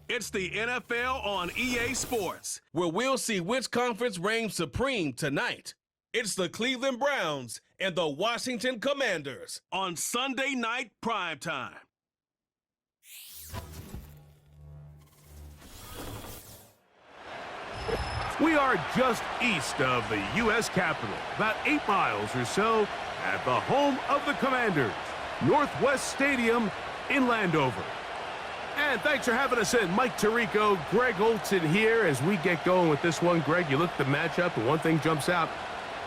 It's the NFL on EA Sports, where we'll see which conference reigns supreme tonight. It's the Cleveland Browns and the Washington Commanders on Sunday night primetime. We are just east of the U.S. Capitol, about 8 miles or so, at the home of the Commanders, Northwest Stadium in Landover. And thanks for having us in. Mike Tirico, Greg Olson here as we get going with this one. Greg, you look at the matchup and one thing jumps out,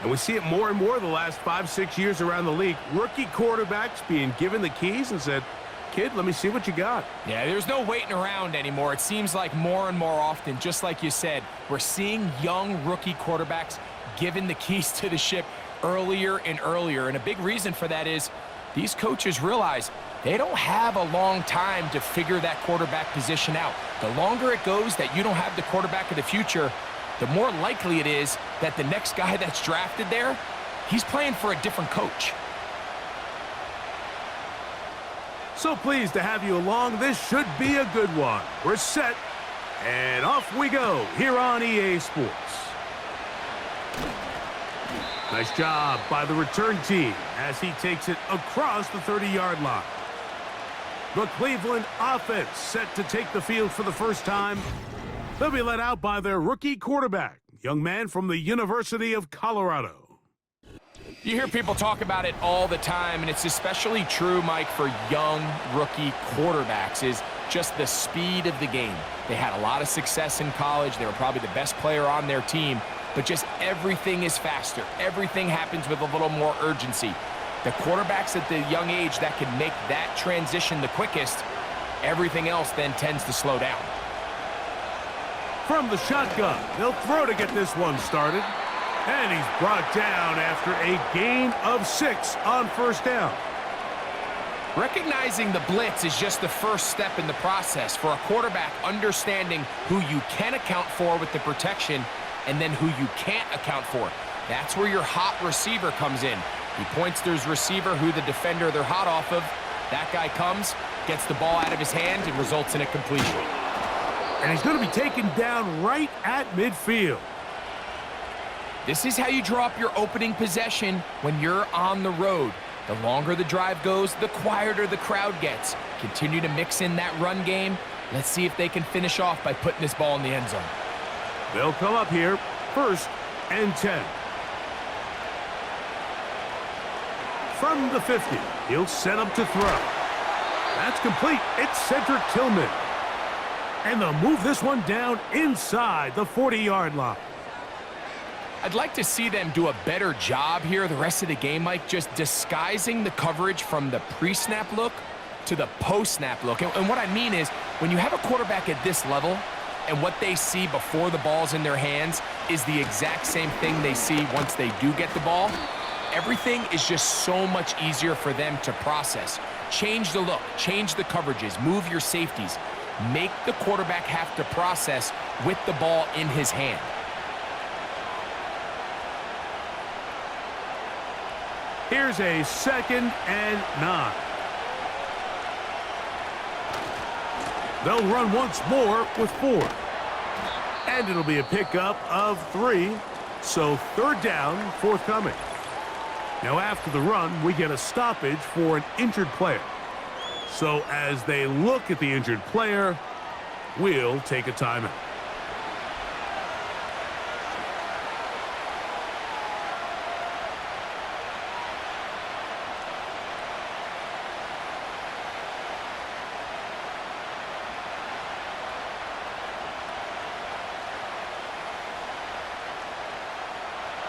and we see it more and more the last 5-6 years around the league. Rookie quarterbacks being given the keys and said, kid, let me see what you got. Yeah, there's no waiting around anymore. It seems like more and more often, just like you said, we're seeing young rookie quarterbacks given the keys to the ship earlier and earlier. And a big reason for that is these coaches realize they don't have a long time to figure that quarterback position out. The longer it goes that you don't have the quarterback of the future, the more likely it is that the next guy that's drafted there, he's playing for a different coach. So pleased to have you along. This should be a good one. We're set, and off we go here on EA Sports. Nice job by the return team as he takes it across the 30-yard line. The Cleveland offense set to take the field for the first time. They'll be led out by their rookie quarterback, young man from the University of Colorado. You hear people talk about it all the time, and it's especially true, Mike, for young rookie quarterbacks, is just the speed of the game. They had a lot of success in college. They were probably the best player on their team, but just everything is faster. Everything happens with a little more urgency. The quarterbacks at the young age that can make that transition the quickest, everything else then tends to slow down. From the shotgun, they'll throw to get this one started. And he's brought down after a gain of 6 on first down. Recognizing the blitz is just the first step in the process for a quarterback, understanding who you can account for with the protection and then who you can't account for. That's where your hot receiver comes in. He points to his receiver, who the defender they're hot off of. That guy comes, gets the ball out of his hand, and results in a completion. And he's going to be taken down right at midfield. This is how you draw up your opening possession when you're on the road. The longer the drive goes, the quieter the crowd gets. Continue to mix in that run game. Let's see if they can finish off by putting this ball in the end zone. They'll come up here, 1st and 10. From the 50, he'll set up to throw. That's complete. It's Cedric Tillman. And they'll move this one down inside the 40-yard line. I'd like to see them do a better job here the rest of the game, Mike, just disguising the coverage from the pre-snap look to the post-snap look. And what I mean is, when you have a quarterback at this level and what they see before the ball's in their hands is the exact same thing they see once they do get the ball, everything is just so much easier for them to process. Change the look, change the coverages, move your safeties. Make the quarterback have to process with the ball in his hand. Here's a 2nd and 9. They'll run once more with 4. And it'll be a pickup of 3. So 3rd down, forthcoming. Now after the run, we get a stoppage for an injured player. So as they look at the injured player, we'll take a timeout.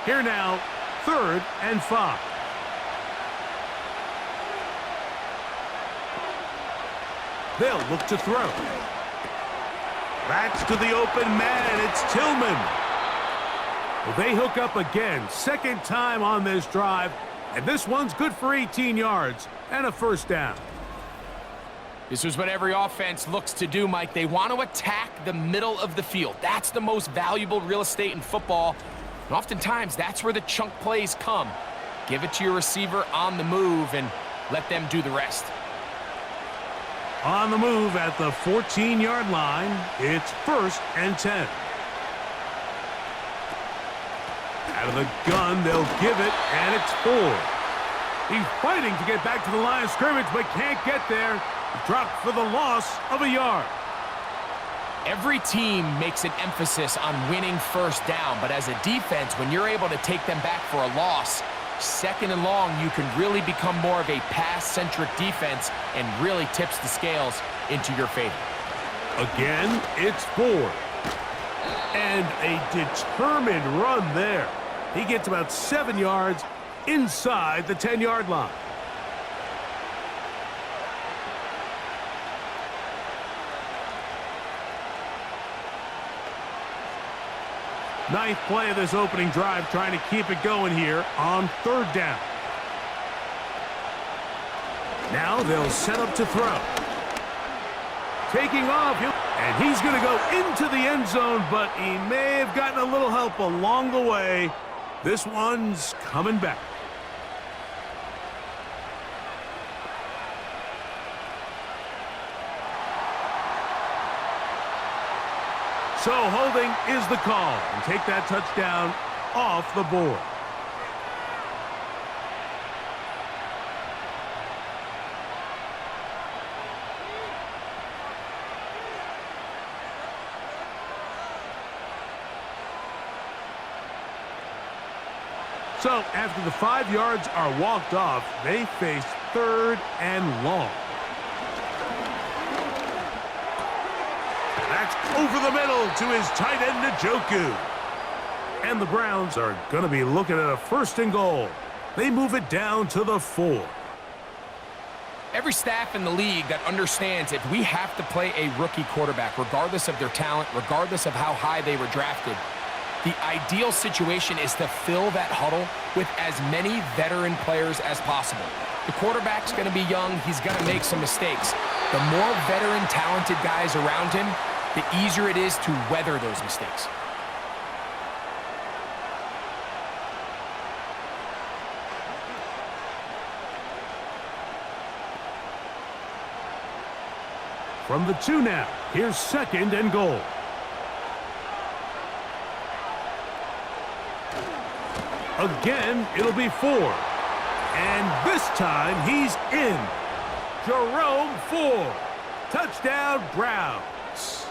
Here now, 3rd and 5. They'll look to throw. That's to the open man. It's Tillman. Well, they hook up again. 2nd time on this drive. And this one's good for 18 yards and a 1st down. This is what every offense looks to do, Mike. They want to attack the middle of the field. That's the most valuable real estate in football. And oftentimes, that's where the chunk plays come. Give it to your receiver on the move and let them do the rest. On the move at the 14-yard line, it's 1st and 10. Out of the gun, they'll give it, and it's 4. He's fighting to get back to the line of scrimmage, but can't get there. He dropped for the loss of a yard. Every team makes an emphasis on winning first down, but as a defense, when you're able to take them back for a loss, 2nd and long, you can really become more of a pass-centric defense and really tips the scales into your favor. Again, it's 4. And a determined run there. He gets about 7 yards inside the 10-yard line. Ninth play of this opening drive, trying to keep it going here on 3rd down. Now they'll set up to throw. Taking off, and he's going to go into the end zone, but he may have gotten a little help along the way. This one's coming back. So holding is the call, and take that touchdown off the board. So after the 5 yards are walked off, they face 3rd and long. That's over the middle to his tight end, Njoku. And the Browns are going to be looking at a 1st and goal. They move it down to the 4. Every staff in the league that understands if we have to play a rookie quarterback, regardless of their talent, regardless of how high they were drafted, the ideal situation is to fill that huddle with as many veteran players as possible. The quarterback's going to be young. He's going to make some mistakes. The more veteran, talented guys around him, the easier it is to weather those mistakes. From the 2 now, here's 2nd and goal. Again, it'll be 4. And this time, he's in. Jerome Ford. Touchdown, Browns.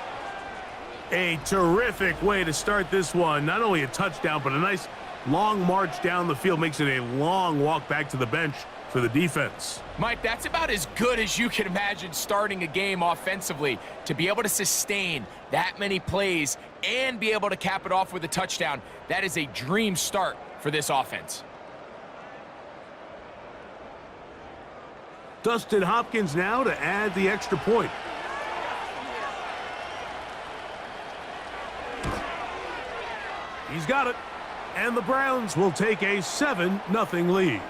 A terrific way to start this one. Not only a touchdown, but a nice long march down the field. Makes it a long walk back to the bench for the defense. Mike, that's about as good as you can imagine starting a game offensively. To be able to sustain that many plays and be able to cap it off with a touchdown, that is a dream start for this offense. Dustin Hopkins now to add the extra point. He's got it. And the Browns will take a 7-0 lead.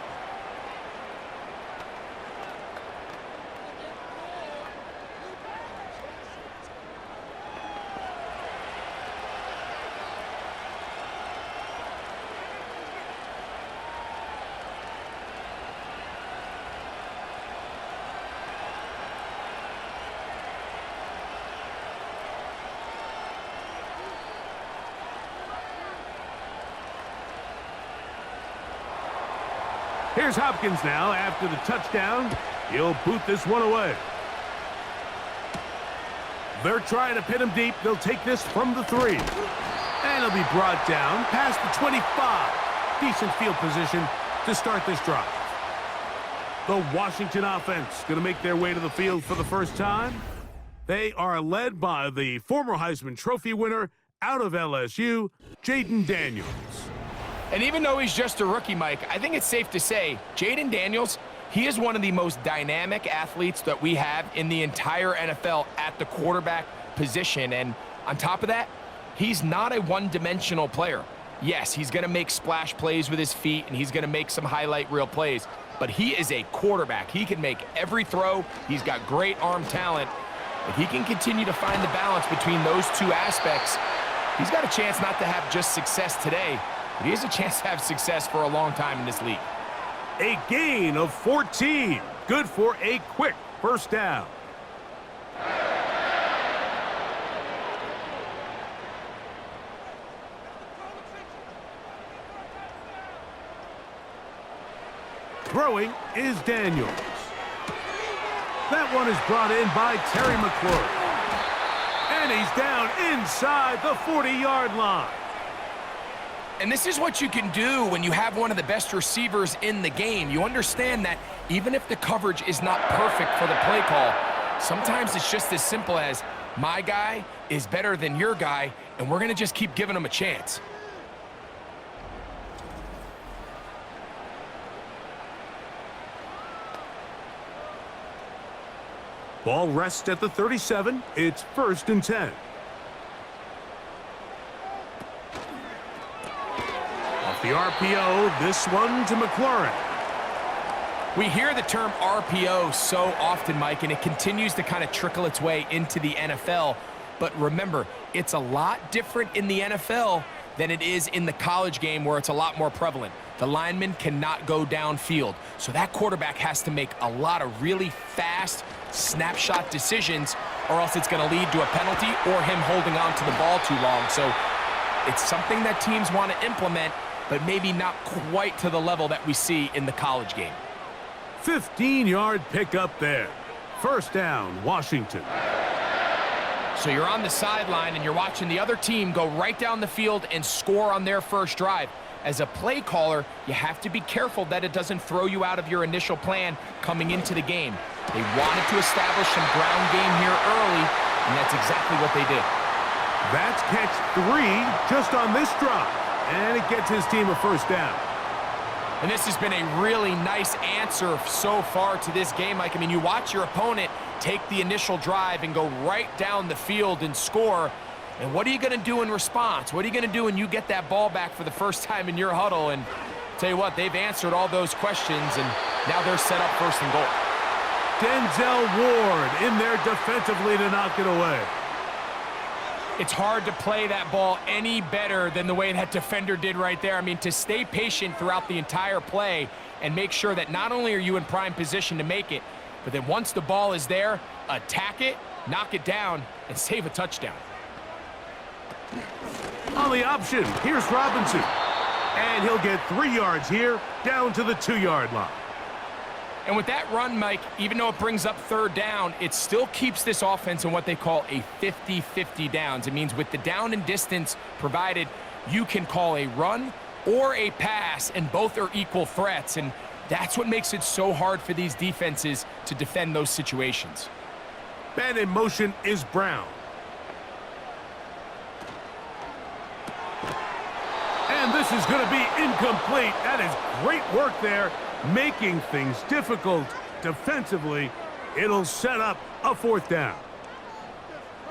Here's Hopkins now after the touchdown. He'll boot this one away. They're trying to pin him deep. They'll take this from the 3. And he'll be brought down past the 25. Decent field position to start this drive. The Washington offense going to make their way to the field for the first time. They are led by the former Heisman Trophy winner out of LSU, Jayden Daniels. And even though he's just a rookie, Mike, I think it's safe to say Jayden Daniels, he is one of the most dynamic athletes that we have in the entire NFL at the quarterback position. And on top of that, he's not a one-dimensional player. Yes, he's going to make splash plays with his feet, and he's going to make some highlight reel plays. But he is a quarterback. He can make every throw. He's got great arm talent. If he can continue to find the balance between those two aspects, he's got a chance not to have just success today, but he has a chance to have success for a long time in this league. A gain of 14. Good for a quick first down. Throwing is Daniels. That one is brought in by Terry McLaurin. And he's down inside the 40-yard line. And this is what you can do when you have one of the best receivers in the game. You understand that even if the coverage is not perfect for the play call, sometimes it's just as simple as my guy is better than your guy, and we're going to just keep giving him a chance. Ball rests at the 37. It's 1st and 10. Off the RPO, this one to McLaurin. We hear the term RPO so often, Mike, and it continues to kind of trickle its way into the NFL. But remember, it's a lot different in the NFL than it is in the college game where it's a lot more prevalent. The lineman cannot go downfield, so that quarterback has to make a lot of really fast snapshot decisions, or else it's going to lead to a penalty or him holding on to the ball too long. So it's something that teams want to implement, but maybe not quite to the level that we see in the college game. 15-yard pickup there. 1st down, Washington. So you're on the sideline and you're watching the other team go right down the field and score on their first drive. As a play caller, you have to be careful that it doesn't throw you out of your initial plan coming into the game. They wanted to establish some ground game here early, and that's exactly what they did. That's catch 3 just on this drive, and it gets his team a 1st down. And this has been a really nice answer so far to this game, Mike. I mean, you watch your opponent take the initial drive and go right down the field and score. And what are you going to do in response? What are you going to do when you get that ball back for the first time in your huddle? And tell you what, they've answered all those questions, and now they're set up 1st and goal. Denzel Ward in there defensively to knock it away. It's hard to play that ball any better than the way that defender did right there. I mean, to stay patient throughout the entire play and make sure that not only are you in prime position to make it, but then once the ball is there, attack it, knock it down, and save a touchdown. On the option, here's Robinson. And he'll get 3 yards here, down to the 2-yard line. And with that run, Mike, even though it brings up 3rd down, it still keeps this offense in what they call a 50-50 downs. It means with the down and distance provided, you can call a run or a pass, and both are equal threats. And that's what makes it so hard for these defenses to defend those situations. Man in motion is Brown. And this is going to be incomplete. That is great work there, making things difficult defensively. It'll set up a 4th down.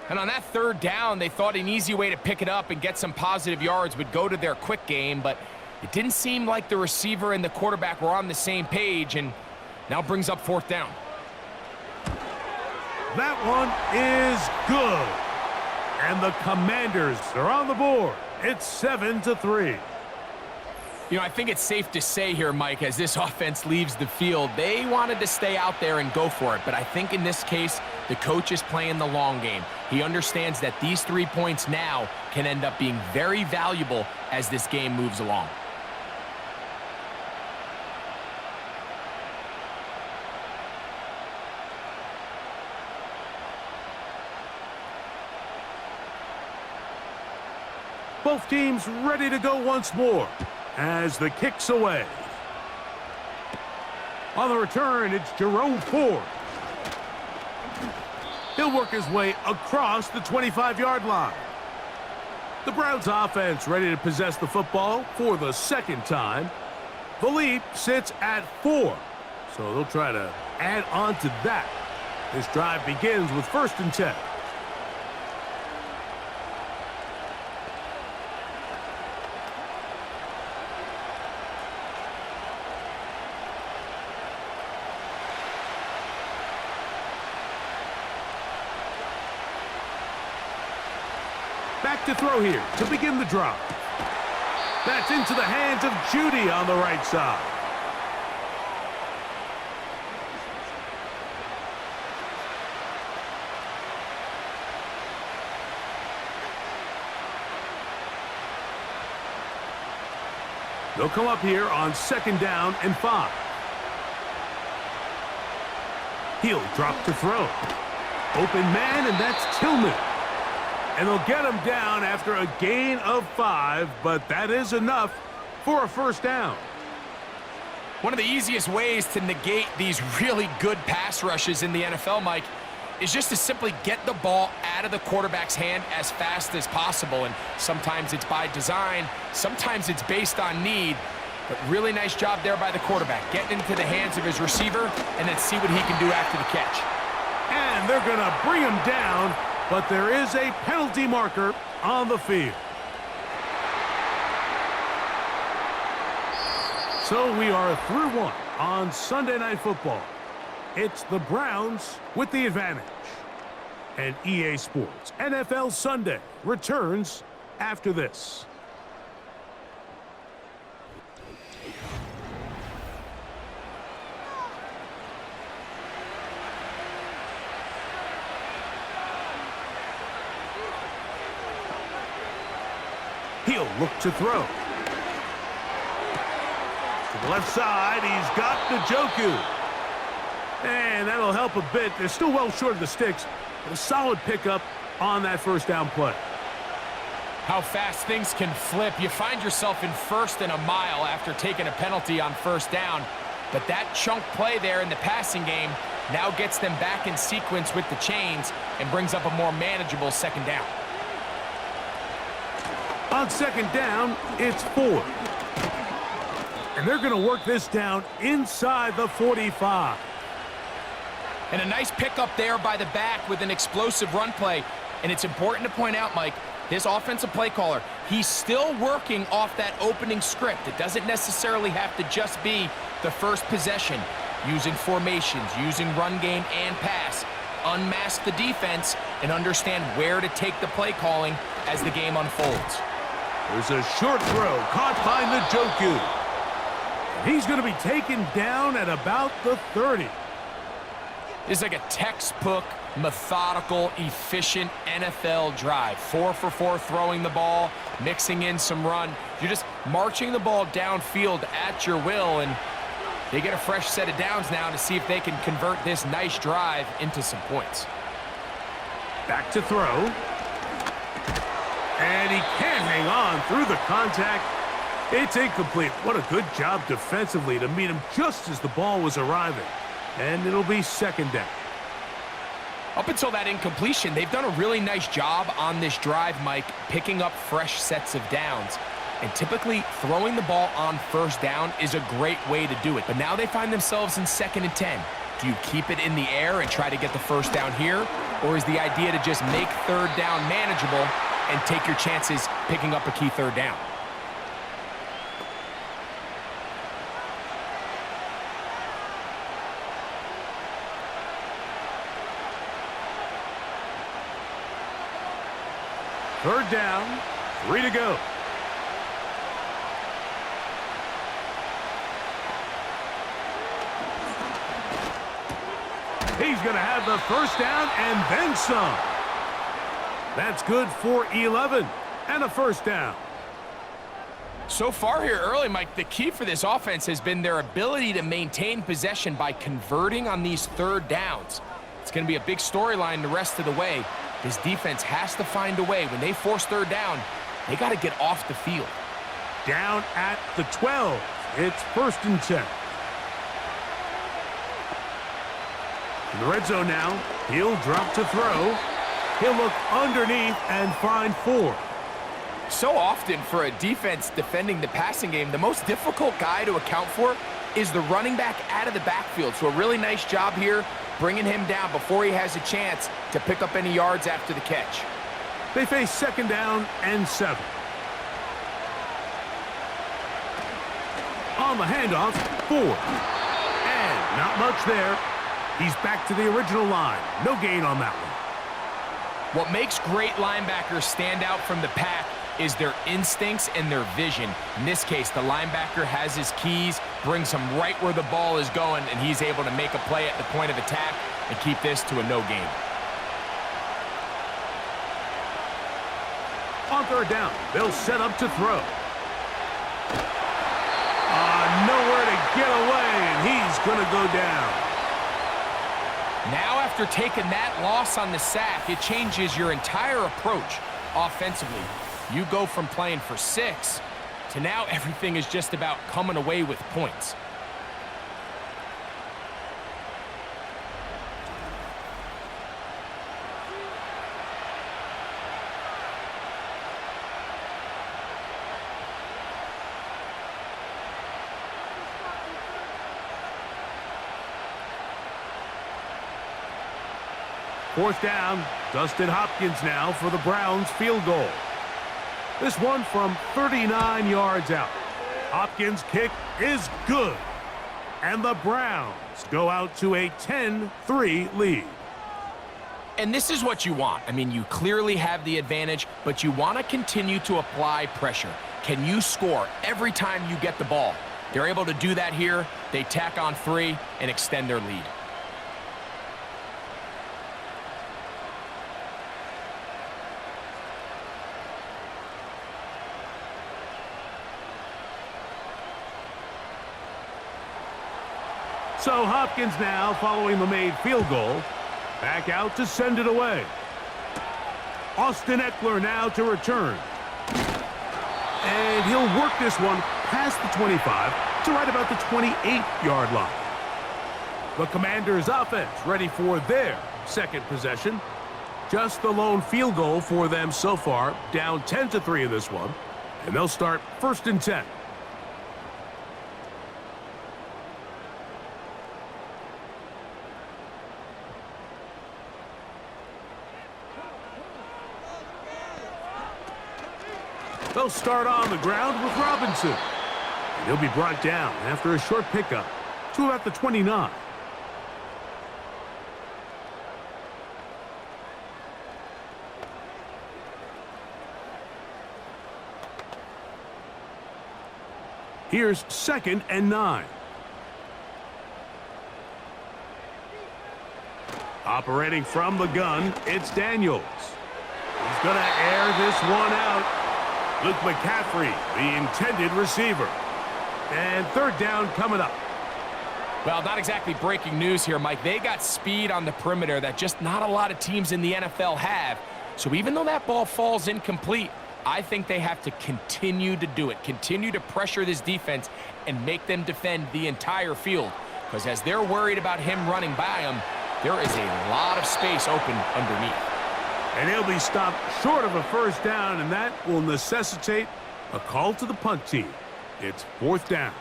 And on that 3rd down, they thought an easy way to pick it up and get some positive yards would go to their quick game, but it didn't seem like the receiver and the quarterback were on the same page, and now brings up 4th down. That one is good. And the Commanders are on the board. It's 7-3. You know, I think it's safe to say here, Mike, as this offense leaves the field, they wanted to stay out there and go for it. But I think in this case, the coach is playing the long game. He understands that these 3 points now can end up being very valuable as this game moves along. Both teams ready to go once more as the kick's away. On the return, it's Jerome Ford. He'll work his way across the 25-yard line. The Browns offense ready to possess the football for the 2nd time. The lead sits at 4, so they'll try to add on to that. This drive begins with 1st and 10. Back to throw here to begin the drive. That's into the hands of Judy on the right side. They'll come up here on 2nd down and 5. He'll drop to throw. Open man, and that's Tillman. And they'll get him down after a gain of 5, but that is enough for a first down. One of the easiest ways to negate these really good pass rushes in the NFL, Mike, is just to simply get the ball out of the quarterback's hand as fast as possible. And sometimes it's by design, sometimes it's based on need. But really nice job there by the quarterback, getting into the hands of his receiver and then see what he can do after the catch. And they're going to bring him down, but there is a penalty marker on the field. So we are through one on Sunday Night Football. It's the Browns with the advantage. And EA Sports NFL Sunday returns after this. He'll look to throw. To the left side, he's got Njoku. And that'll help a bit. They're still well short of the sticks, but a solid pickup on that first down play. How fast things can flip. You find yourself in first and a mile after taking a penalty on first down. But that chunk play there in the passing game now gets them back in sequence with the chains and brings up a more manageable second down. On second down, it's 4. And they're going to work this down inside the 45. And a nice pickup there by the back with an explosive run play. And it's important to point out, Mike, this offensive play caller, he's still working off that opening script. It doesn't necessarily have to just be the first possession. Using formations, using run game and pass. Unmask the defense and understand where to take the play calling as the game unfolds. There's a short throw caught by Njoku. He's going to be taken down at about the 30. It's like a textbook, methodical, efficient NFL drive. 4 for 4 throwing the ball, mixing in some run. You're just marching the ball downfield at your will, and they get a fresh set of downs now to see if they can convert this nice drive into some points. Back to throw. And he can't hang on through the contact. It's incomplete. What a good job defensively to meet him just as the ball was arriving. And it'll be second down. Up until that incompletion, they've done a really nice job on this drive, Mike, picking up fresh sets of downs. And typically, throwing the ball on first down is a great way to do it. But now they find themselves in 2nd and 10. Do you keep it in the air and try to get the first down here? Or is the idea to just make third down manageable and take your chances picking up a key third down? Third down, 3 to go. He's going to have the first down and then some. That's good for 11 and a first down. So far here early, Mike, the key for this offense has been their ability to maintain possession by converting on these third downs. It's going to be a big storyline the rest of the way. This defense has to find a way. When they force third down, they got to get off the field. Down at the 12. It's 1st and 10. In the red zone now, he'll drop to throw. He'll look underneath and find 4. So often for a defense defending the passing game, the most difficult guy to account for is the running back out of the backfield. So a really nice job here bringing him down before he has a chance to pick up any yards after the catch. They face 2nd down and 7. On the handoff, 4. And not much there. He's back to the original line. No gain on that one. What makes great linebackers stand out from the pack is their instincts and their vision. In this case, the linebacker has his keys, brings him right where the ball is going, and he's able to make a play at the point of attack and keep this to a no gain. On third down, they'll set up to throw. Nowhere to get away, and he's going to go down. Now, after taking that loss on the sack, it changes your entire approach offensively. You go from playing for 6 to now everything is just about coming away with points. Fourth down, Dustin Hopkins now for the Browns field goal. This one from 39 yards out. Hopkins' kick is good. And the Browns go out to a 10-3 lead. And this is what you want. I mean, you clearly have the advantage, but you want to continue to apply pressure. Can you score every time you get the ball? They're able to do that here. They tack on 3 and extend their lead. So Hopkins now, following the made field goal, back out to send it away. Austin Eckler now to return. And he'll work this one past the 25 to right about the 28-yard line. The Commanders' offense ready for their second possession. Just the lone field goal for them so far, down 10-3 in this one. And they'll start 1st and 10. They'll start on the ground with Robinson. And he'll be brought down after a short pickup to about the 29. Here's 2nd and 9. Operating from the gun, it's Daniels. He's going to air this one out. Luke McCaffrey, the intended receiver. And 3rd down coming up. Well, not exactly breaking news here, Mike. They got speed on the perimeter that just not a lot of teams in the NFL have. So even though that ball falls incomplete, I think they have to continue to do it. Continue to pressure this defense and make them defend the entire field. Because as they're worried about him running by them, there is a lot of space open underneath. And he'll be stopped short of a 1st down, and that will necessitate a call to the punt team. It's 4th down.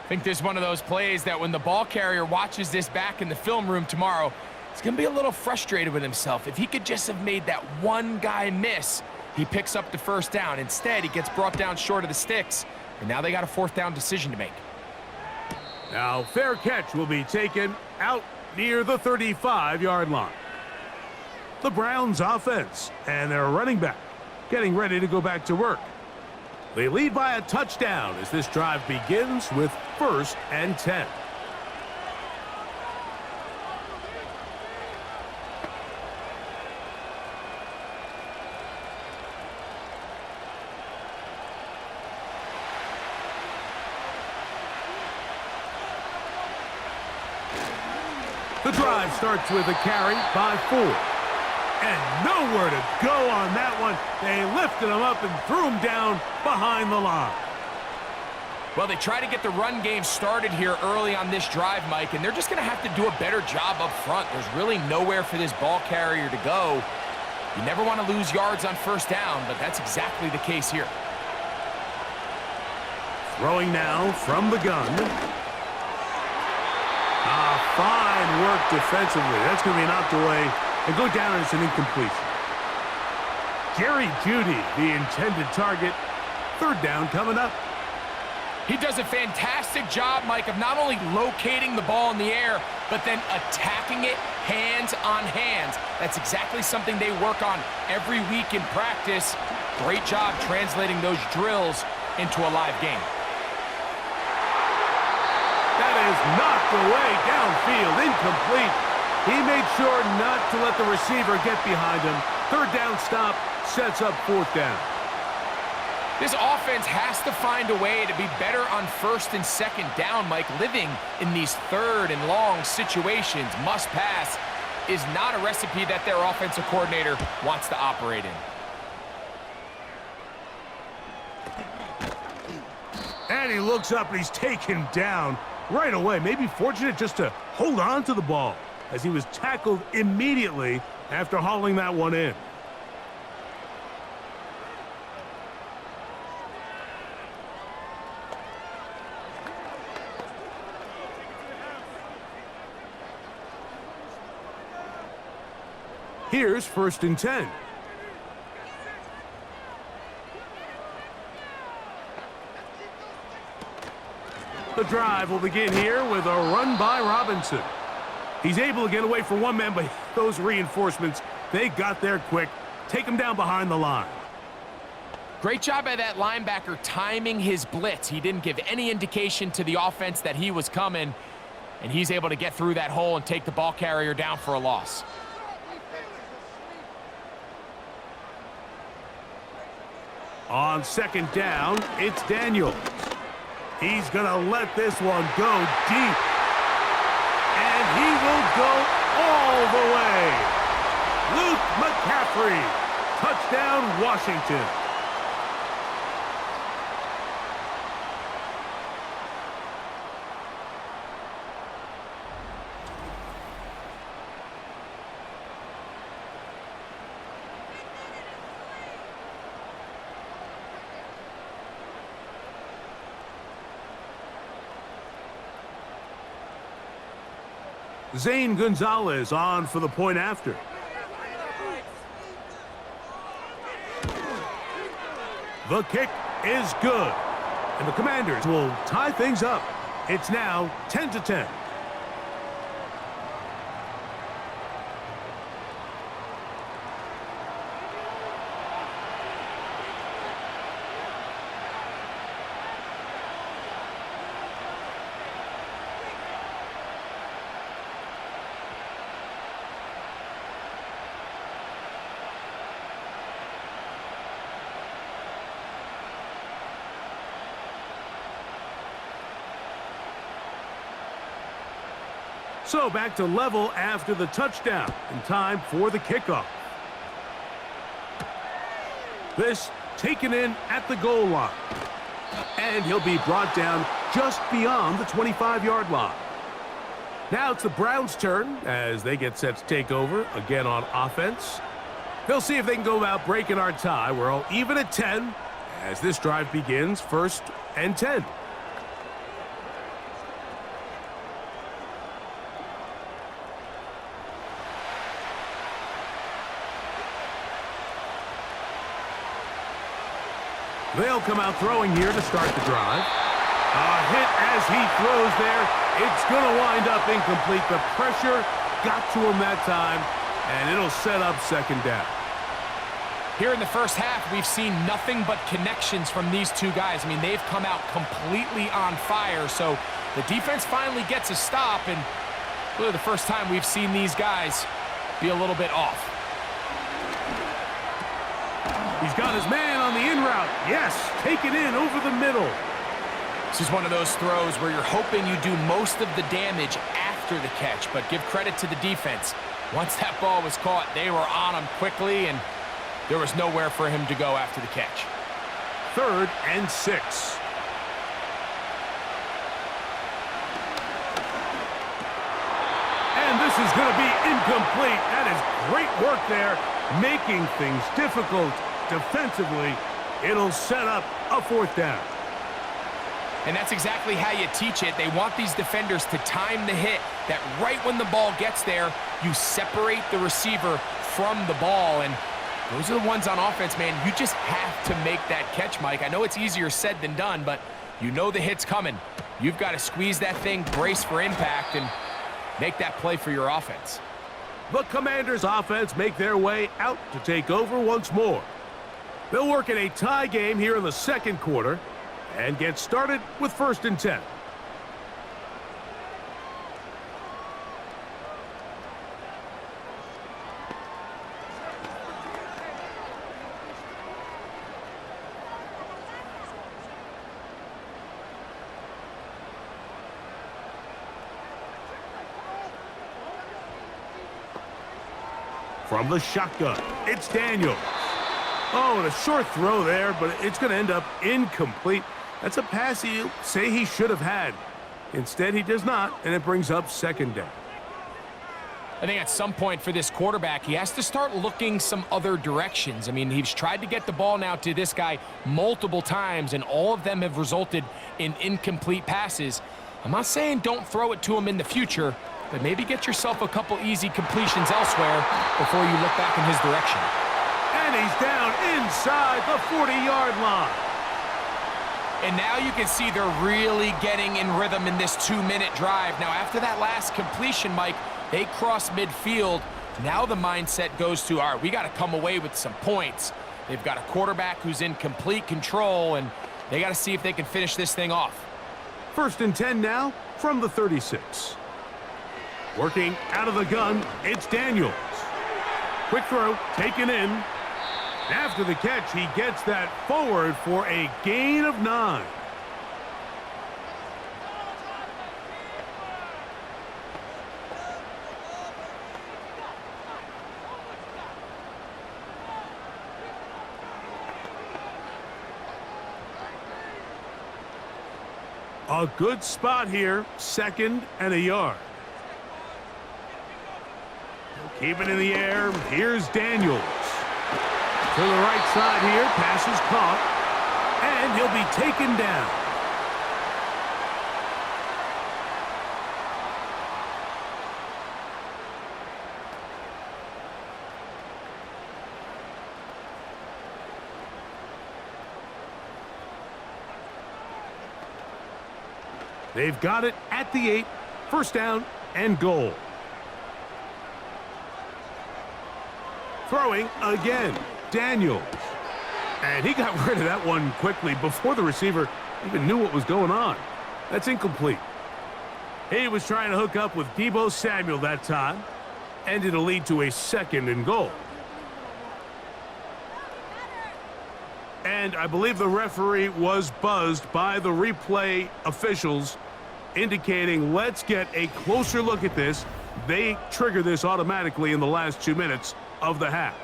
I think this is one of those plays that when the ball carrier watches this back in the film room tomorrow, he's going to be a little frustrated with himself. If he could just have made that one guy miss, he picks up the 1st down. Instead, he gets brought down short of the sticks, and now they got a 4th down decision to make. Now, fair catch will be taken out near the 35-yard line. The Browns offense and their running back getting ready to go back to work. They lead by a touchdown as this drive begins with 1st and 10. The drive starts with a carry by 4. And nowhere to go on that one. They lifted him up and threw him down behind the line. Well, they try to get the run game started here early on this drive, Mike, and they're just going to have to do a better job up front. There's really nowhere for this ball carrier to go. You never want to lose yards on 1st down, but that's exactly the case here. Throwing now from the gun. Fine work defensively. That's going to be knocked away and go down as an incompletion. Jerry Jeudy, the intended target. 3rd down coming up. He does a fantastic job, Mike, of not only locating the ball in the air, but then attacking it hands on hands. That's exactly something they work on every week in practice. Great job translating those drills into a live game. That is knocked away downfield, incomplete. He made sure not to let the receiver get behind him. 3rd down stop sets up 4th down. This offense has to find a way to be better on first and second down, Mike. Living in these third and long situations, must pass, is not a recipe that their offensive coordinator wants to operate in. And he looks up and he's taken down right away. Maybe fortunate just to hold on to the ball as he was tackled immediately after hauling that one in. Here's 1st and 10. The drive will begin here with a run by Robinson. He's able to get away from one man, but those reinforcements, they got there quick. Take him down behind the line. Great job by that linebacker timing his blitz. He didn't give any indication to the offense that he was coming, and he's able to get through that hole and take the ball carrier down for a loss. On 2nd down, it's Daniels. He's going to let this one go deep. And he will go all the way. Luke McCaffrey. Touchdown, Washington. Zane Gonzalez on for the point after. The kick is good. And the Commanders will tie things up. It's now 10-10. So back to level after the touchdown, and time for the kickoff. This taken in at the goal line. And he'll be brought down just beyond the 25-yard line. Now it's the Browns' turn as they get set to take over again on offense. They'll see if they can go about breaking our tie. We're all even at 10 as this drive begins, 1st and 10. They'll come out throwing here to start the drive. A hit as he throws there. It's going to wind up incomplete. The pressure got to him that time, and it'll set up 2nd down. Here in the first half, we've seen nothing but connections from these two guys. I mean, they've come out completely on fire, so the defense finally gets a stop, and really the first time we've seen these guys be a little bit off. He's got his man on the in route. Yes, take it in over the middle. This is one of those throws where you're hoping you do most of the damage after the catch, but give credit to the defense. Once that ball was caught, they were on him quickly, and there was nowhere for him to go after the catch. 3rd and 6. And this is going to be incomplete. That is great work there, making things difficult defensively. It'll set up a 4th down. And that's exactly how you teach it. They want these defenders to time the hit, that right when the ball gets there, you separate the receiver from the ball. And those are the ones on offense, man. You just have to make that catch, Mike. I know it's easier said than done, but you know the hit's coming. You've got to squeeze that thing, brace for impact, and make that play for your offense. The Commanders' offense make their way out to take over once more. They'll work in a tie game here in the 2nd quarter and get started with 1st and 10. from the shotgun. It's Daniels. Oh, and a short throw there, but it's going to end up incomplete. That's a pass he'll say he should have had. Instead, he does not, and it brings up second down. I think at some point for this quarterback, he has to start looking some other directions. I mean, he's tried to get the ball now to this guy multiple times, and all of them have resulted in incomplete passes. I'm not saying don't throw it to him in the future, but maybe get yourself a couple easy completions elsewhere before you look back in his direction. And he's down inside the 40-yard line. And now you can see they're really getting in rhythm in this 2-minute drive. Now, after that last completion, Mike, they cross midfield. Now the mindset goes to, all right, we got to come away with some points. They've got a quarterback who's in complete control, and they got to see if they can finish this thing off. 1st and 10 now from the 36. Working out of the gun, it's Daniels. Quick throw, taken in. After the catch, he gets that forward for a gain of 9. A good spot here, 2nd and a yard. Keep it in the air. Here's Daniels. To the right side here, pass is caught, and he'll be taken down. They've got it at the 8, 1st down and goal. Throwing again, Daniels. And he got rid of that one quickly before the receiver even knew what was going on. That's incomplete. He was trying to hook up with Deebo Samuel that time, and it'll lead to a 2nd and goal. And I believe the referee was buzzed by the replay officials, indicating let's get a closer look at this. They trigger this automatically in the last 2 minutes of the half.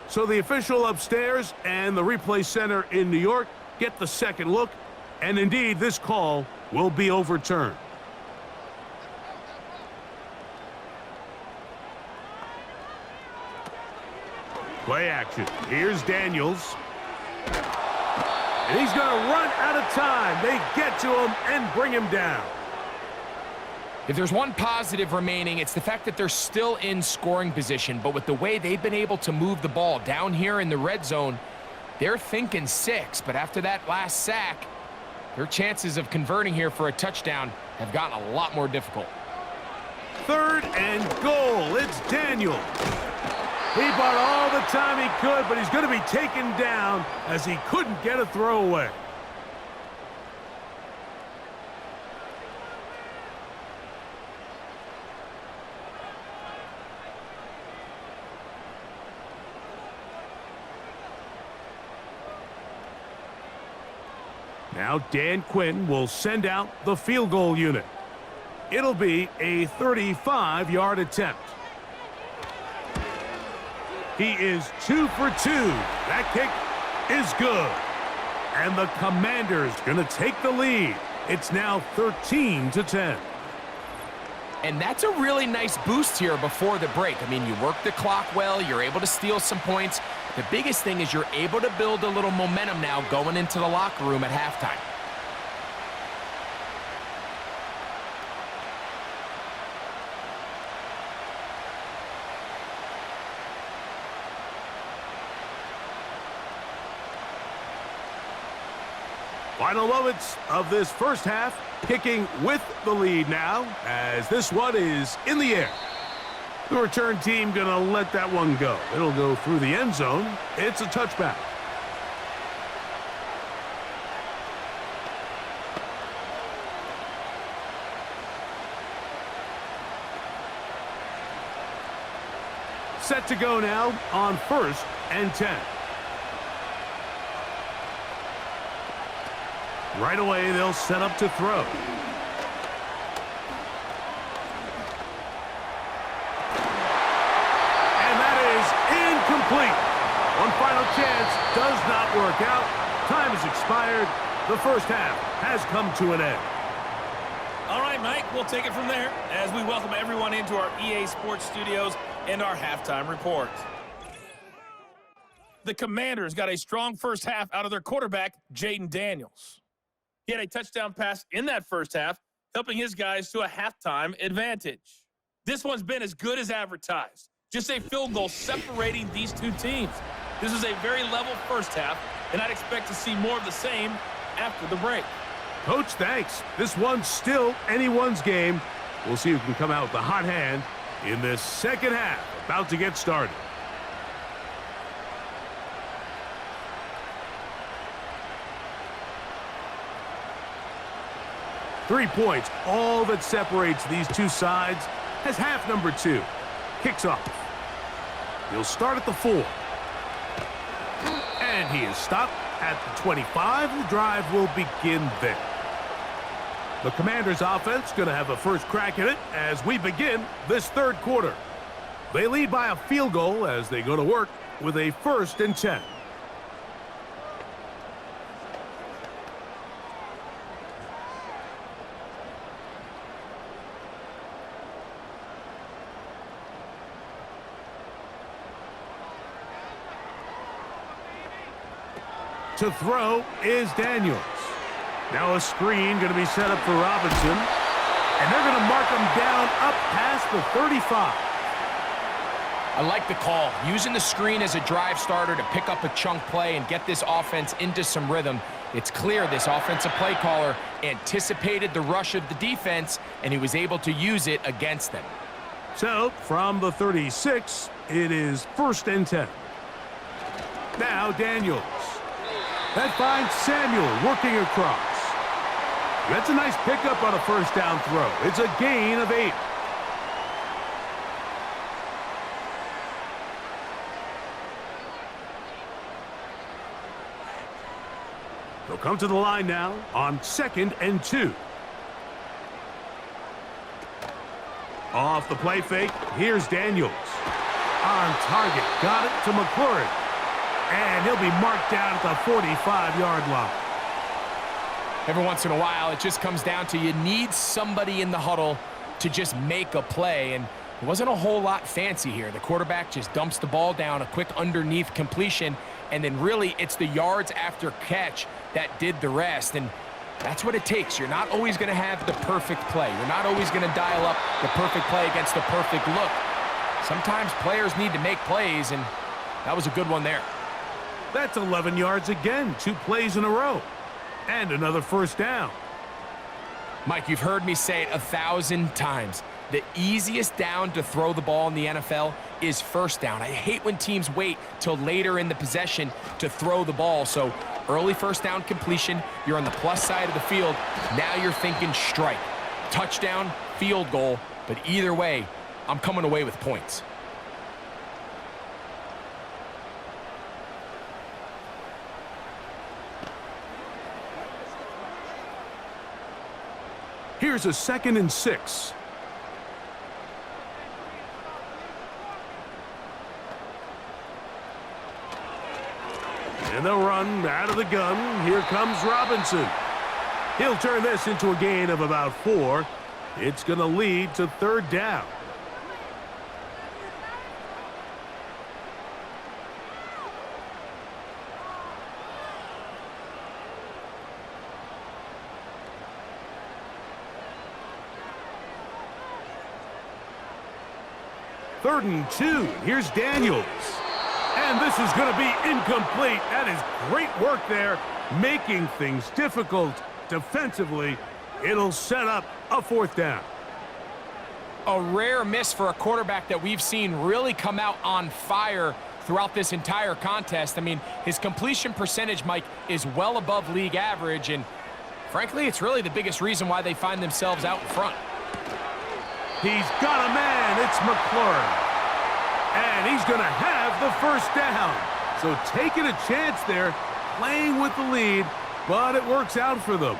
So the official upstairs and the replay center in New York get the second look, and indeed this call will be overturned. Play action. Here's Daniels. And he's going to run out of time. They get to him and bring him down. If there's one positive remaining, it's the fact that they're still in scoring position. But with the way they've been able to move the ball down here in the red zone, they're thinking 6. But after that last sack, their chances of converting here for a touchdown have gotten a lot more difficult. 3rd and goal. It's Daniels. He bought all the time he could, but he's going to be taken down as he couldn't get a throwaway. Now Dan Quinn will send out the field goal unit. It'll be a 35-yard attempt. He is 2 for 2. That kick is good. And the Commanders going to take the lead. It's now 13-10. And that's a really nice boost here before the break. I mean, you work the clock well, you're able to steal some points. The biggest thing is you're able to build a little momentum now going into the locker room at halftime. Final moments of this first half, kicking with the lead now, as this one is in the air. The return team going to let that one go. It'll go through the end zone. It's a touchback. Set to go now on 1st and 10. Right away, they'll set up to throw. And that is incomplete. One final chance does not work out. Time has expired. The first half has come to an end. All right, Mike, we'll take it from there as we welcome everyone into our EA Sports Studios and our halftime report. The Commanders got a strong first half out of their quarterback, Jaden Daniels. He had a touchdown pass in that first half, helping his guys to a halftime advantage. This one's been as good as advertised. Just a field goal separating these two teams. This is a very level first half, and I'd expect to see more of the same after the break. Coach, thanks. This one's still anyone's game. We'll see who can come out with the hot hand in this second half. About to get started. Three points, all that separates these two sides, has half number 2. Kicks off. He'll start at the 4. And he is stopped at the 25. The drive will begin there. The Commanders' offense going to have a first crack at it as we begin this third quarter. They lead by a field goal as they go to work with a 1st and 10. To throw is Daniels. Now a screen going to be set up for Robinson. And they're going to mark him down up past the 35. I like the call. Using the screen as a drive starter to pick up a chunk play and get this offense into some rhythm. It's clear this offensive play caller anticipated the rush of the defense, and he was able to use it against them. So, from the 36, it is 1st and 10. Now Daniels. That finds Samuel working across. That's a nice pickup on a first down throw. It's a gain of 8. They'll come to the line now on 2nd and 2. Off the play fake, here's Daniels. On target, got it to McClure. And he'll be marked down at the 45-yard line. Every once in a while, it just comes down to you need somebody in the huddle to just make a play, and it wasn't a whole lot fancy here. The quarterback just dumps the ball down, a quick underneath completion, and then really it's the yards after catch that did the rest, and that's what it takes. You're not always going to have the perfect play. You're not always going to dial up the perfect play against the perfect look. Sometimes players need to make plays, and that was a good one there. That's 11 yards again, 2 plays in a row. And another first down. Mike, you've heard me say it 1,000 times. The easiest down to throw the ball in the NFL is first down. I hate when teams wait till later in the possession to throw the ball. So early first down completion, you're on the plus side of the field. Now you're thinking strike. Touchdown, field goal. But either way, I'm coming away with points. Here's a 2nd and 6. And they'll run out of the gun. Here comes Robinson. He'll turn this into a gain of about 4. It's going to lead to 3rd down. Third and 2. Here's Daniels. And this is going to be incomplete. That is great work there, making things difficult defensively. It'll set up a 4th down. A rare miss for a quarterback that we've seen really come out on fire throughout this entire contest. I mean, his completion percentage, Mike, is well above league average, and frankly, it's really the biggest reason why they find themselves out in front. He's got a man. It's McClure. And he's going to have the first down. So taking a chance there, playing with the lead, but it works out for them.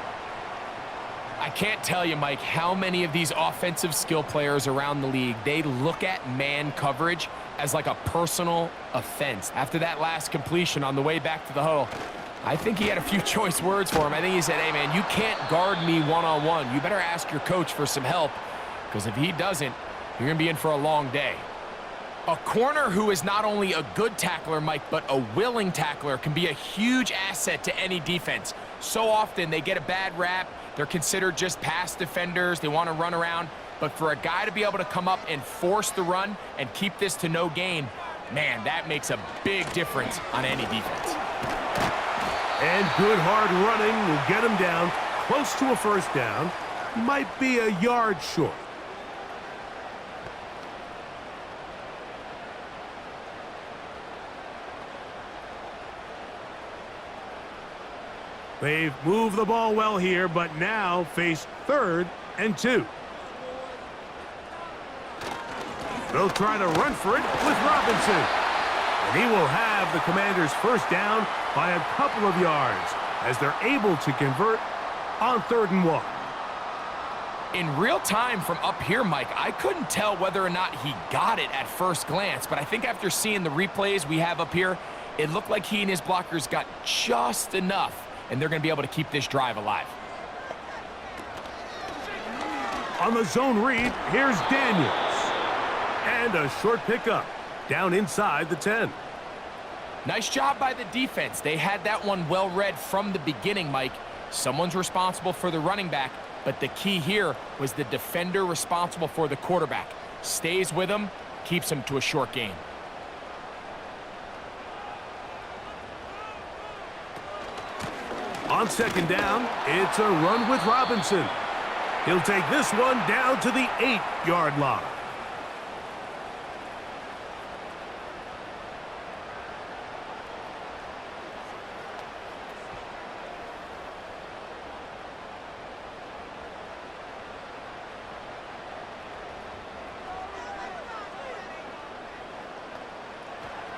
I can't tell you, Mike, how many of these offensive skill players around the league, they look at man coverage as like a personal offense. After that last completion on the way back to the huddle, I think he had a few choice words for him. I think he said, hey, man, you can't guard me one-on-one. You better ask your coach for some help, because if he doesn't, you're going to be in for a long day. A corner who is not only a good tackler, Mike, but a willing tackler can be a huge asset to any defense. So often they get a bad rap. They're considered just pass defenders. They want to run around. But for a guy to be able to come up and force the run and keep this to no gain, man, that makes a big difference on any defense. And good hard running will get him down close to a first down. Might be a yard short. They've moved the ball well here, but now face 3rd and 2. They'll try to run for it with Robinson. And he will have the Commanders' first down by a couple of yards as they're able to convert on 3rd and 1. In real time from up here, Mike, I couldn't tell whether or not he got it at first glance, but I think after seeing the replays we have up here, it looked like he and his blockers got just enough, and they're going to be able to keep this drive alive. On the zone read, here's Daniels. And a short pickup down inside the 10. Nice job by the defense. They had that one well read from the beginning, Mike. Someone's responsible for the running back, but the key here was the defender responsible for the quarterback. Stays with him, keeps him to a short gain. On 2nd down, it's a run with Robinson. He'll take this one down to the 8-yard line.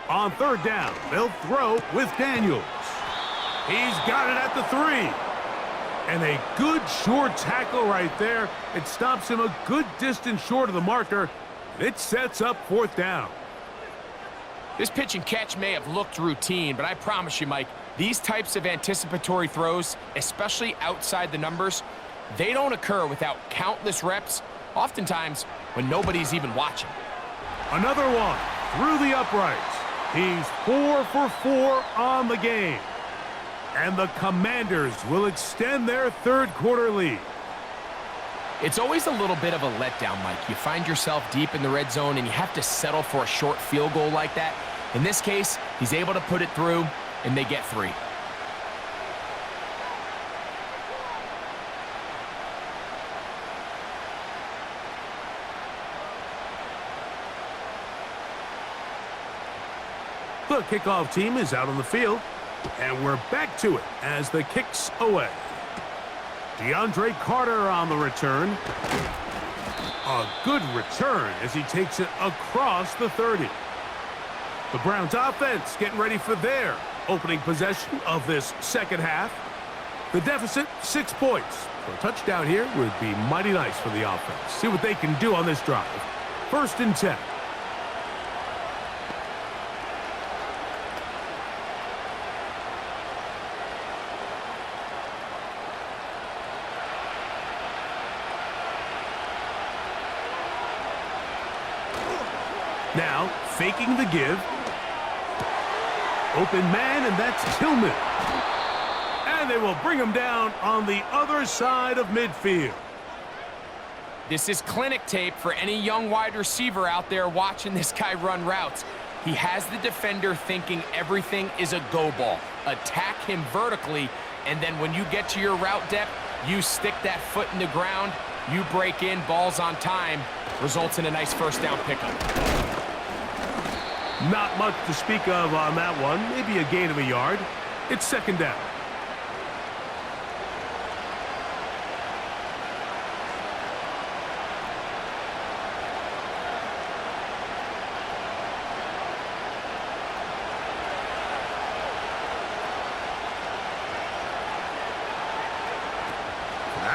On 3rd down, they'll throw with Daniels. He's got it at the 3. And a good short tackle right there. It stops him a good distance short of the marker. It sets up 4th down. This pitch and catch may have looked routine, but I promise you, Mike, these types of anticipatory throws, especially outside the numbers, they don't occur without countless reps, oftentimes when nobody's even watching. Another one through the uprights. He's 4 for 4 on the game. And the Commanders will extend their 3rd quarter lead. It's always a little bit of a letdown, Mike. You find yourself deep in the red zone and you have to settle for a short field goal like that. In this case, he's able to put it through, and they get 3. The kickoff team is out on the field, and we're back to it as the kick's away. DeAndre Carter on the return. A good return as he takes it across the 30. The Browns offense getting ready for their opening possession of this 2nd half. The deficit, 6 points. So a touchdown here would be mighty nice for the offense. See what they can do on this drive. 1st and 10. Now, faking the give. Open man, and that's Tillman. And they will bring him down on the other side of midfield. This is clinic tape for any young wide receiver out there watching this guy run routes. He has the defender thinking everything is a go ball. Attack him vertically, and then when you get to your route depth, you stick that foot in the ground, you break in, balls on time, results in a nice 1st down pickup. Not much to speak of on that one. Maybe a gain of a yard. It's 2nd down.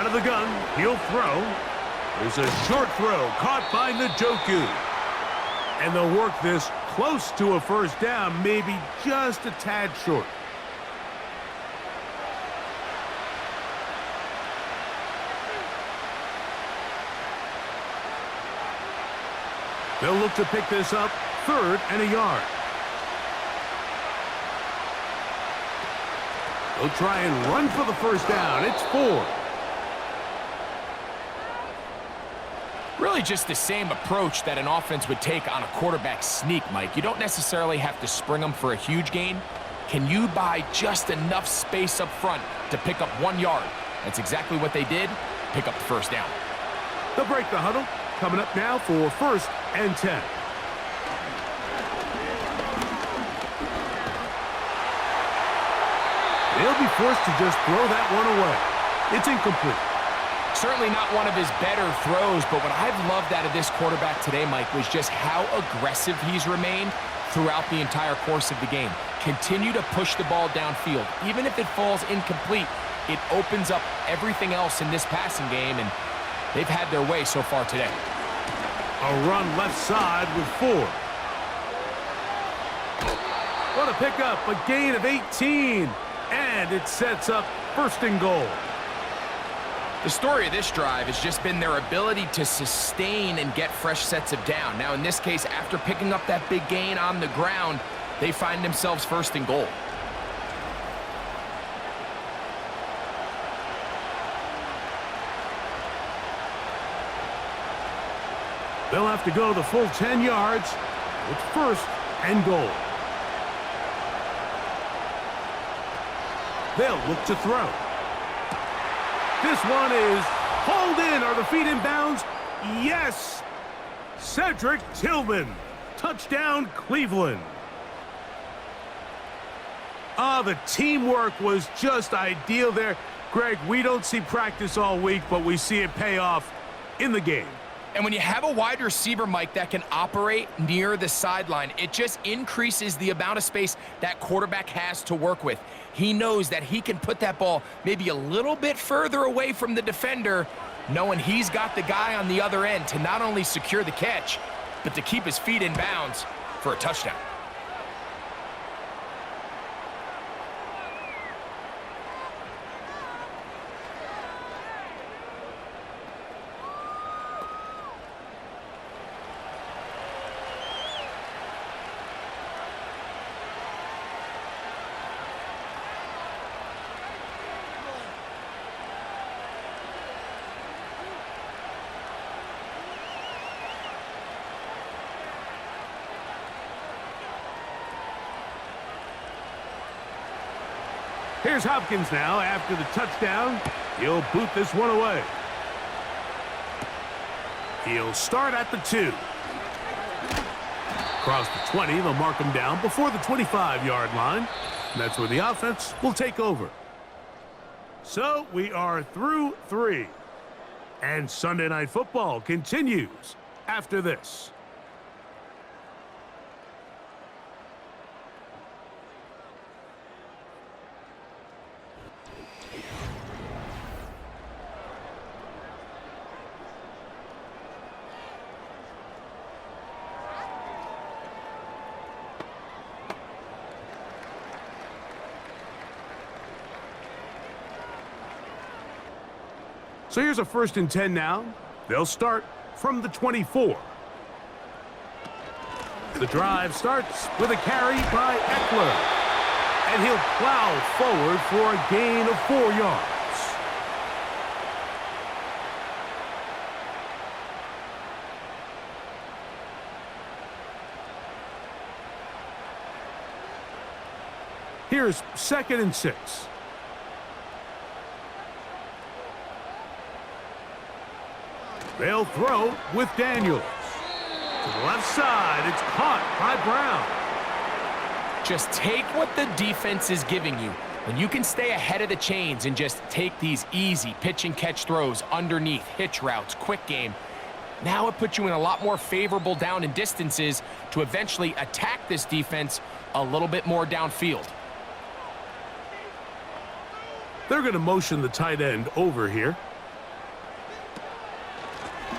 Out of the gun, he'll throw. There's a short throw caught by Njoku. And they'll work this close to a first down, maybe just a tad short. They'll look to pick this up, 3rd and a yard. They'll try and run for the first down. It's 4. Really just the same approach that an offense would take on a quarterback sneak, Mike. You don't necessarily have to spring them for a huge gain. Can you buy just enough space up front to pick up 1 yard? That's exactly what they did. Pick up the first down. They'll break the huddle. Coming up now for 1st and 10. They'll be forced to just throw that one away. It's incomplete. Certainly not one of his better throws, but what I've loved out of this quarterback today, Mike, was just how aggressive he's remained throughout the entire course of the game. Continue to push the ball downfield. Even if it falls incomplete, it opens up everything else in this passing game, and they've had their way so far today. A run left side with 4. What a pickup, a gain of 18. And it sets up 1st and goal. The story of this drive has just been their ability to sustain and get fresh sets of down. Now, in this case, after picking up that big gain on the ground, they find themselves 1st and goal. They'll have to go the full 10 yards. It's 1st and goal. They'll look to throw. This one is hauled in. Are the feet in bounds? Yes! Cedric Tillman. Touchdown, Cleveland. The teamwork was just ideal there. Greg, we don't see practice all week, but we see it pay off in the game. And when you have a wide receiver, Mike, that can operate near the sideline, it just increases the amount of space that quarterback has to work with. He knows that he can put that ball maybe a little bit further away from the defender, knowing he's got the guy on the other end to not only secure the catch, but to keep his feet in bounds for a touchdown. Here's Hopkins now after the touchdown. He'll boot this one away. He'll start at the 2. Across the 20, they'll mark him down before the 25-yard line. And that's where the offense will take over. So we are through 3. And Sunday Night Football continues after this. So here's a 1st and 10 now. They'll start from the 24. The drive starts with a carry by Eckler. And he'll plow forward for a gain of 4 yards. Here's 2nd and 6. They'll throw with Daniels. To the left side, it's caught by Brown. Just take what the defense is giving you. When you can stay ahead of the chains and just take these easy pitch and catch throws underneath, hitch routes, quick game, now it puts you in a lot more favorable down and distances to eventually attack this defense a little bit more downfield. They're going to motion the tight end over here.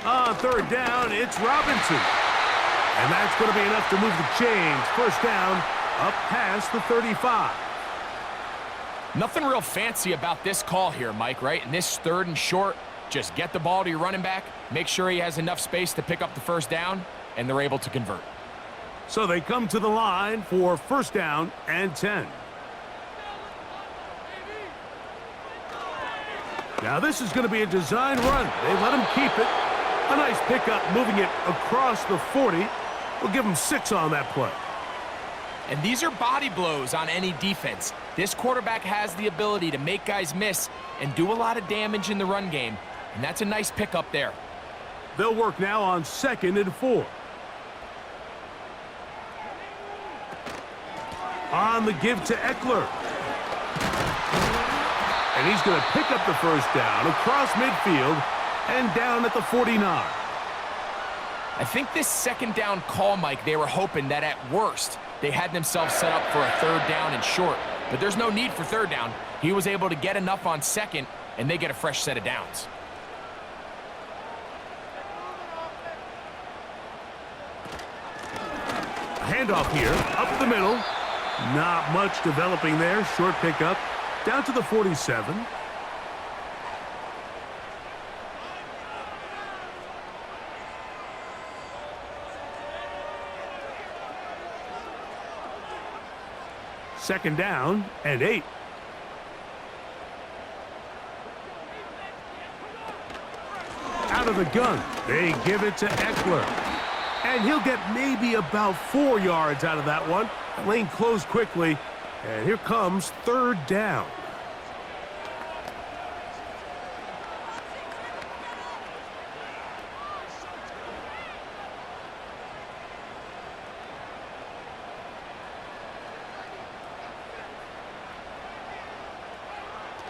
On third down, it's Robinson. And that's going to be enough to move the chains. First down, up past the 35. Nothing real fancy about this call here, Mike, right? In this third and short, just get the ball to your running back, make sure he has enough space to pick up the first down, and they're able to convert. So they come to the line for first down and 10. Now this is going to be a design run. They let him keep it. A nice pickup moving it across the 40. We'll give him 6 on that play. And these are body blows on any defense. This quarterback has the ability to make guys miss and do a lot of damage in the run game. And that's a nice pickup there. They'll work now on 2nd and 4. On the give to Eckler. And he's going to pick up the first down across midfield and down at the 49. I think this second down call, Mike, they were hoping that at worst they had themselves set up for a third down and short. But there's no need for third down. He was able to get enough on second, and they get a fresh set of downs. Handoff here, up the middle. Not much developing there. Short pickup. Down to the 47. Second down and 8. Out of the gun. They give it to Eckler. And he'll get maybe about 4 yards out of that one. The lane closed quickly. And here comes third down.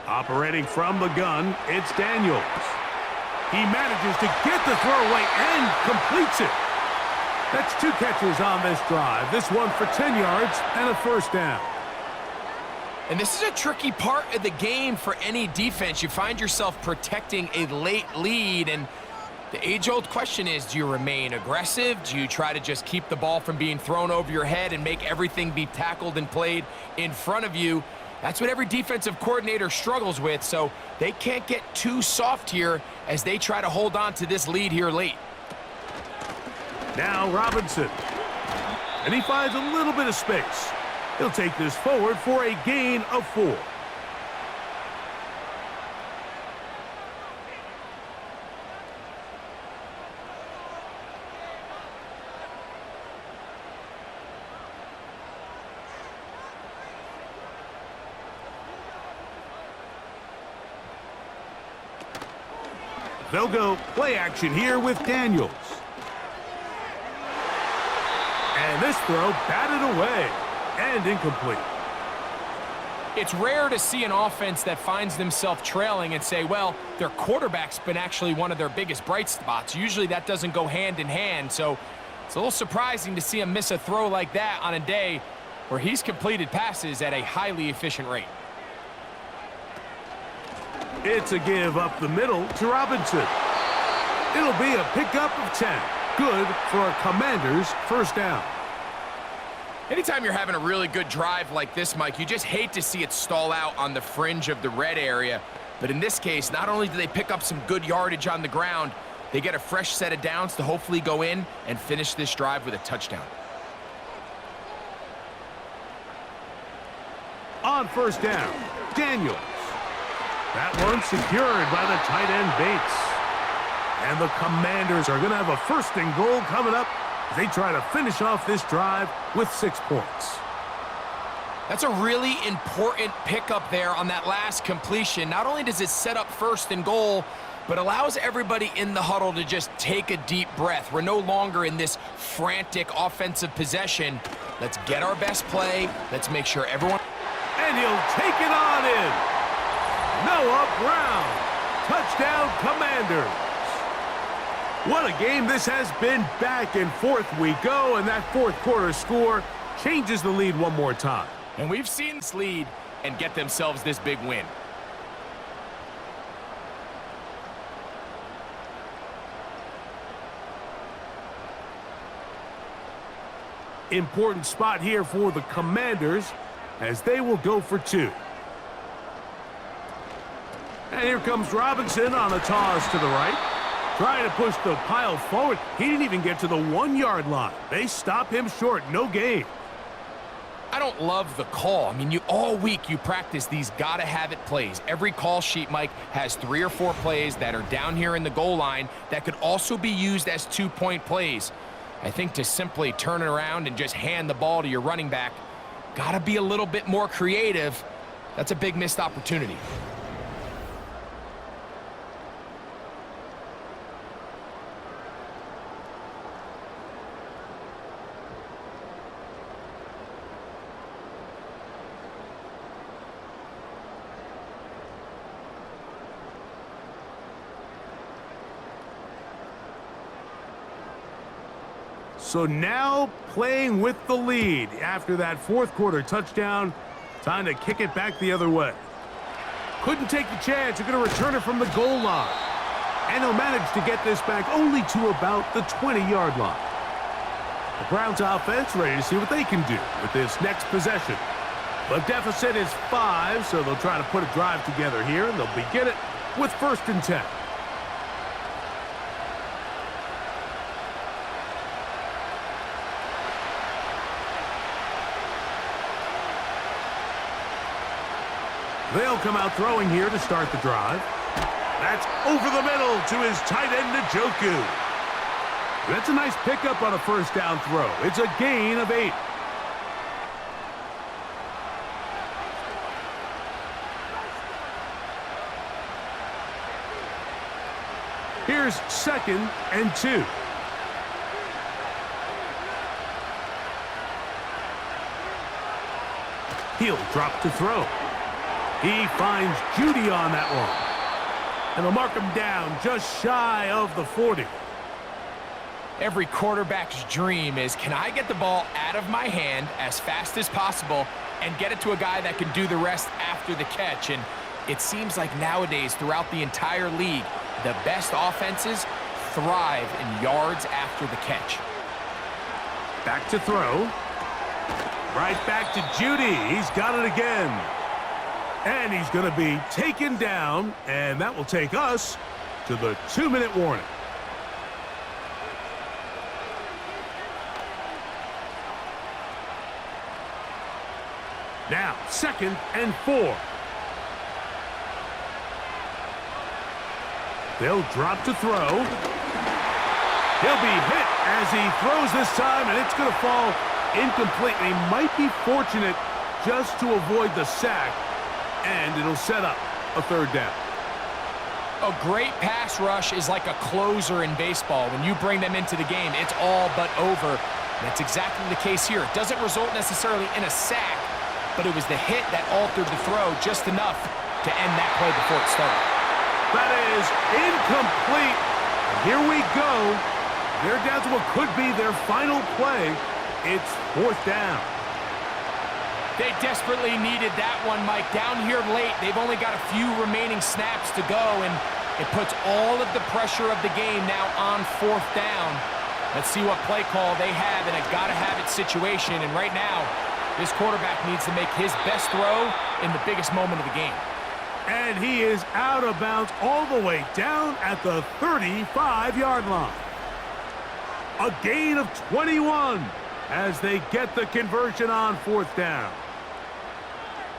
Operating from the gun, it's Daniels. He manages to get the throw away and completes it. That's 2 catches on this drive. This one for 10 yards and a first down. And this is a tricky part of the game for any defense. You find yourself protecting a late lead, and the age-old question is, do you remain aggressive? Do you try to just keep the ball from being thrown over your head and make everything be tackled and played in front of you? That's what every defensive coordinator struggles with, so they can't get too soft here as they try to hold on to this lead here late. Now Robinson. And he finds a little bit of space. He'll take this forward for a gain of 4. They'll go play action here with Daniels. And this throw batted away and incomplete. It's rare to see an offense that finds themselves trailing and say, well, their quarterback's been actually one of their biggest bright spots. Usually that doesn't go hand in hand, so it's a little surprising to see him miss a throw like that on a day where he's completed passes at a highly efficient rate. It's a give up the middle to Robinson. It'll be a pickup of 10. Good for a Commanders first down. Anytime you're having a really good drive like this, Mike, you just hate to see it stall out on the fringe of the red area. But in this case, not only do they pick up some good yardage on the ground, they get a fresh set of downs to hopefully go in and finish this drive with a touchdown. On first down, Daniels. That one secured by the tight end Bates. And the Commanders are going to have a first and goal coming up as they try to finish off this drive with 6 points. That's a really important pickup there on that last completion. Not only does it set up first and goal, but allows everybody in the huddle to just take a deep breath. We're no longer in this frantic offensive possession. Let's get our best play. Let's make sure everyone... And he'll take it on in. Noah Brown. Touchdown, Commanders. What a game this has been. Back and forth we go, and that fourth quarter score changes the lead one more time. And we've seen this lead and get themselves this big win. Important spot here for the Commanders as they will go for 2. And here comes Robinson on a toss to the right. Trying to push the pile forward. He didn't even get to the 1-yard line. They stop him short. No gain. I don't love the call. I mean, all week you practice these gotta-have-it plays. Every call sheet, Mike, has 3 or 4 plays that are down here in the goal line that could also be used as 2-point plays. I think to simply turn it around and just hand the ball to your running back, gotta be a little bit more creative. That's a big missed opportunity. So now playing with the lead after that fourth quarter touchdown. Time to kick it back the other way. Couldn't take the chance. They're going to return it from the goal line. And he'll manage to get this back only to about the 20-yard line. The Browns offense ready to see what they can do with this next possession. The deficit is 5, so they'll try to put a drive together here, and they'll begin it with 1st and 10. They'll come out throwing here to start the drive. That's over the middle to his tight end, Njoku. That's a nice pickup on a 1st down throw. It's a gain of 8. Here's 2nd and 2. He'll drop to throw. He finds Judy on that one. And they'll mark him down just shy of the 40. Every quarterback's dream is, can I get the ball out of my hand as fast as possible and get it to a guy that can do the rest after the catch? And it seems like nowadays throughout the entire league, the best offenses thrive in yards after the catch. Back to throw. Right back to Judy. He's got it again. And he's going to be taken down, and that will take us to the 2-minute warning. Now, 2nd and 4. They'll drop to throw. He'll be hit as he throws this time, and it's going to fall incomplete. He might be fortunate just to avoid the sack. And it'll set up a 3rd down. A great pass rush is like a closer in baseball. When you bring them into the game, it's all but over. That's exactly the case here. It doesn't result necessarily in a sack, but it was the hit that altered the throw just enough to end that play before it started. That is incomplete. And here we go. They're down to what could be their final play. It's 4th down. They desperately needed that one, Mike. Down here late, they've only got a few remaining snaps to go, and it puts all of the pressure of the game now on 4th down. Let's see what play call they have in a gotta-have-it situation, and right now, this quarterback needs to make his best throw in the biggest moment of the game. And he is out of bounds all the way down at the 35-yard line. A gain of 21 as they get the conversion on 4th down.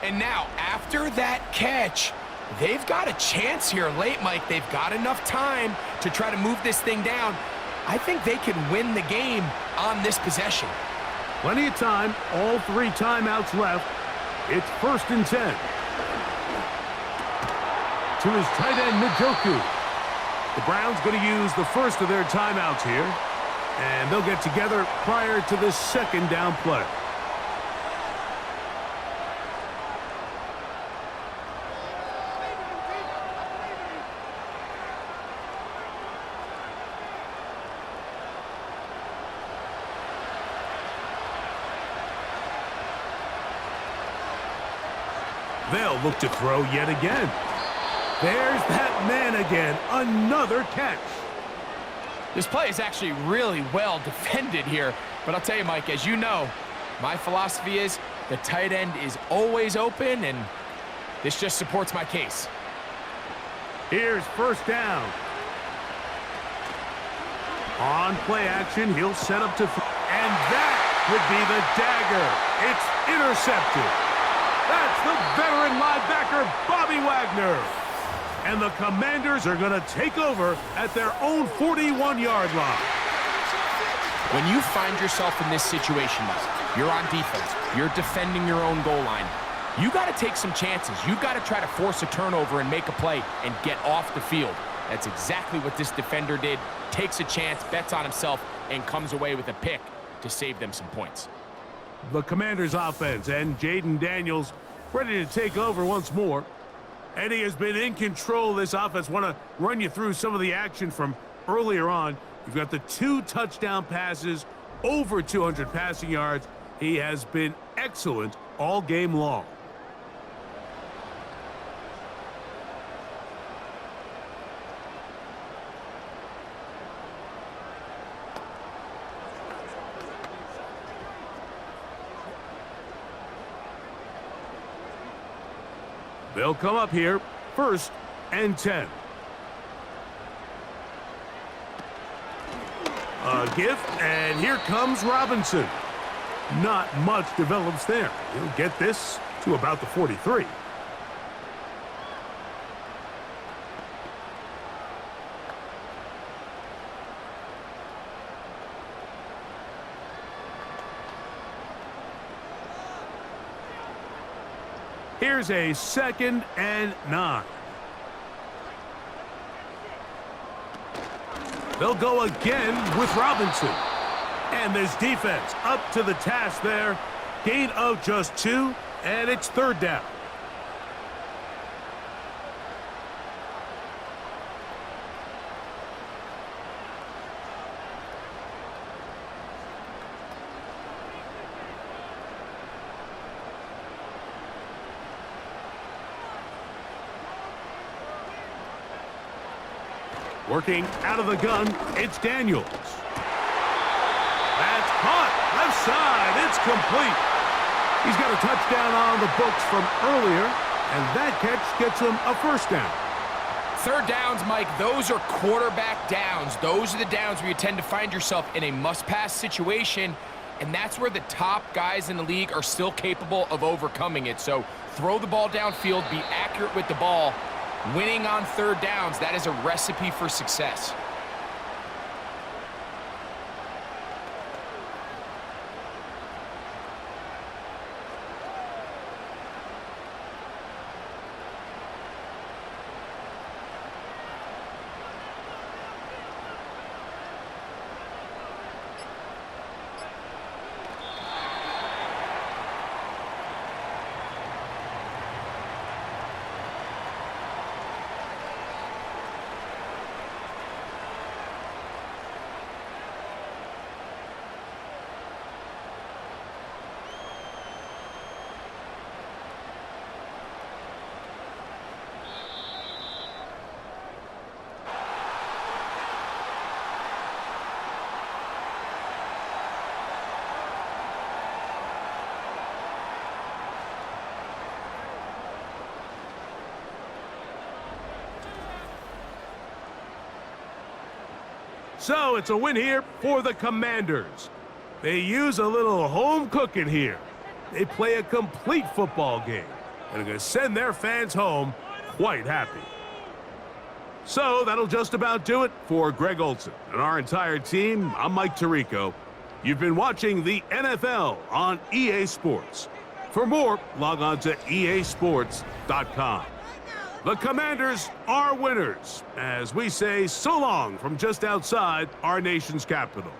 And now, after that catch, they've got a chance here late, Mike. They've got enough time to try to move this thing down. I think they can win the game on this possession. Plenty of time, all 3 timeouts left. It's 1st and 10. To his tight end, Njoku. The Browns going to use the first of their timeouts here, and they'll get together prior to the 2nd down play. They'll look to throw yet again. There's that man again. Another catch. This play is actually really well defended here. But I'll tell you, Mike, as you know, my philosophy is the tight end is always open, and this just supports my case. Here's first down. On play action, he'll set up to... And that would be the dagger. It's intercepted. That's the veteran linebacker, Bobby Wagner. And the Commanders are going to take over at their own 41-yard line. When you find yourself in this situation, Mike, you're on defense, you're defending your own goal line, you got to take some chances. You got to try to force a turnover and make a play and get off the field. That's exactly what this defender did. Takes a chance, bets on himself, and comes away with a pick to save them some points. The Commanders' offense and Jaden Daniels ready to take over once more. And he has been in control of this offense. Want to run you through some of the action from earlier on. You've got the 2 touchdown passes, over 200 passing yards. He has been excellent all game long. They'll come up here, 1st and 10. A gift, and here comes Robinson. Not much develops there. He'll get this to about the 43. Here's a 2nd and 9. They'll go again with Robinson. And this defense up to the task there. Gain of just 2, and it's 3rd down. Working out of the gun, it's Daniels. That's caught. Left side. It's complete. He's got a touchdown on the books from earlier, and that catch gets him a 1st down. 3rd downs, Mike, those are quarterback downs. Those are the downs where you tend to find yourself in a must-pass situation, and that's where the top guys in the league are still capable of overcoming it. So throw the ball downfield, be accurate with the ball. Winning on 3rd downs, that is a recipe for success. So it's a win here for the Commanders. They use a little home cooking here. They play a complete football game and are going to send their fans home quite happy. So that'll just about do it for Greg Olson and our entire team. I'm Mike Tirico. You've been watching the NFL on EA Sports. For more, log on to easports.com. The Commanders are winners, as we say so long from just outside our nation's capital.